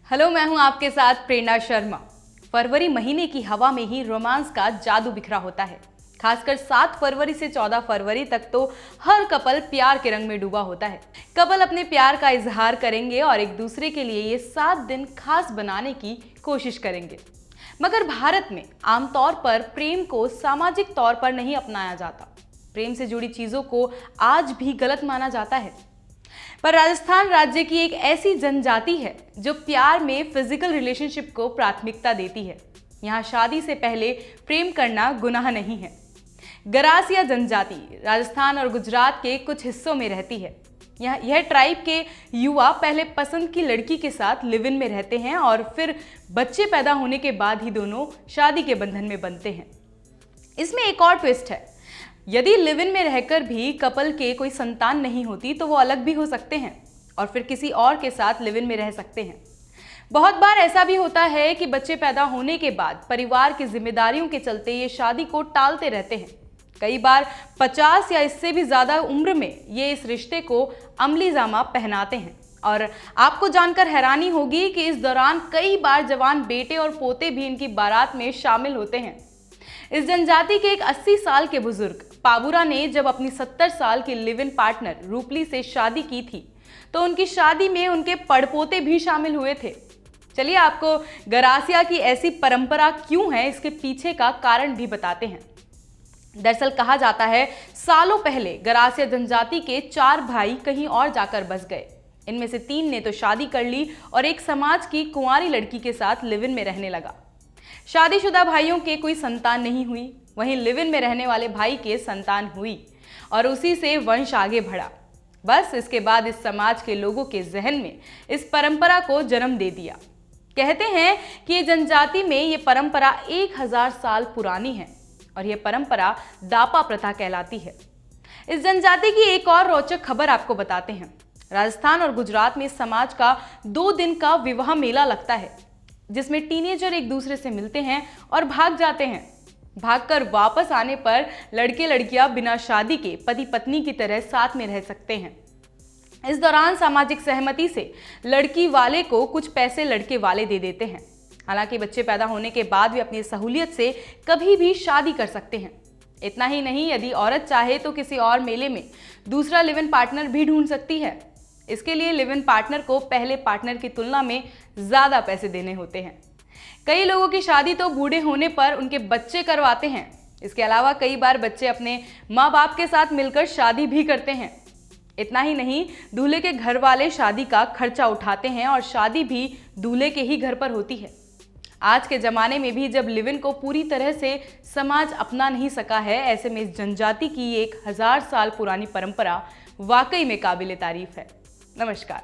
Hello, मैं हूं आपके साथ प्रेरणा शर्मा। फरवरी महीने की हवा में ही रोमांस का जादू बिखरा होता है। खासकर 7 फरवरी से 14 फरवरी तक तो हर कपल प्यार के रंग में डूबा होता है। कपल अपने प्यार का इजहार करेंगे और एक दूसरे के लिए ये 7 दिन खास बनाने की कोशिश करेंगे। मगर भारत में आमतौर पर प्रेम को सामाजिक तौर पर नहीं अपनाया जाता। प्रेम से जुड़ी चीजों को आज भी गलत माना जाता है। पर राजस्थान राज्य की एक ऐसी जनजाति है जो प्यार में फिजिकल रिलेशनशिप को प्राथमिकता देती है। यहाँ शादी से पहले प्रेम करना गुनाह नहीं है। गरासिया जनजाति राजस्थान और गुजरात के कुछ हिस्सों में रहती है। यह ट्राइब के युवा पहले पसंद की लड़की के साथ लिव इन में रहते हैं और फिर बच्चे पैदा होने के बाद ही दोनों शादी के बंधन में बंधते हैं। इसमें एक और ट्विस्ट है। यदि लिव इन में रहकर भी कपल के कोई संतान नहीं होती तो वो अलग भी हो सकते हैं और फिर किसी और के साथ लिव इन में रह सकते हैं। बहुत बार ऐसा भी होता है कि बच्चे पैदा होने के बाद परिवार की जिम्मेदारियों के चलते ये शादी को टालते रहते हैं। कई बार 50 या इससे भी ज्यादा उम्र में ये इस रिश्ते को अमली जामा पहनाते हैं। और आपको जानकर हैरानी होगी कि इस दौरान कई बार जवान बेटे और पोते भी इनकी बारात में शामिल होते हैं। इस जनजाति के एक 80 साल के बुजुर्ग पाबुरा ने जब अपनी 70 साल की लिव इन पार्टनर रूपली से शादी की थी तो उनकी शादी में उनके पड़पोते भी शामिल हुए थे। चलिए आपको गरासिया की ऐसी परंपरा क्यों है इसके पीछे का कारण भी बताते हैं। दरअसल कहा जाता है सालों पहले गरासिया जनजाति के 4 भाई कहीं और जाकर बस गए। इनमें से 3 ने तो शादी कर ली और एक समाज की कुंवारी लड़की के साथ लिव इन में रहने लगा। शादीशुदा भाइयों के कोई संतान नहीं हुई, वहीं लिव इन में रहने वाले भाई के संतान हुई और उसी से वंश आगे बढ़ा। बस इसके बाद इस समाज के लोगों के जहन में इस परंपरा को जन्म दे दिया। कहते हैं कि ये जनजाति में ये परंपरा 1000 साल पुरानी है और ये परंपरा दापा प्रथा कहलाती है। इस जनजाति की एक और रोचक खबर आपको बताते हैं। राजस्थान और गुजरात में इस समाज का 2 दिन का विवाह मेला लगता है जिसमें टीनेजर एक दूसरे से मिलते हैं और भाग जाते हैं। भागकर वापस आने पर लड़के लड़कियां बिना शादी के पति पत्नी की तरह साथ में रह सकते हैं। इस दौरान सामाजिक सहमति से लड़की वाले को कुछ पैसे लड़के वाले दे देते हैं। हालांकि बच्चे पैदा होने के बाद भी अपनी सहूलियत से कभी भी शादी कर सकते हैं। इतना ही नहीं, यदि औरत चाहे तो किसी और मेले में दूसरा लिव इन पार्टनर भी ढूंढ सकती है। इसके लिए लिव इन पार्टनर को पहले पार्टनर की तुलना में ज्यादा पैसे देने होते हैं। कई लोगों की शादी तो बूढ़े होने पर उनके बच्चे करवाते हैं। इसके अलावा कई बार बच्चे अपने माँ बाप के साथ मिलकर शादी भी करते हैं। इतना ही नहीं, दूल्हे के घर वाले शादी का खर्चा उठाते हैं और शादी भी दूल्हे के ही घर पर होती है। आज के जमाने में भी जब लिव इन को पूरी तरह से समाज अपना नहीं सका है, ऐसे में इस जनजाति की एक 1000 साल पुरानी परंपरा वाकई में काबिले तारीफ है। नमस्कार।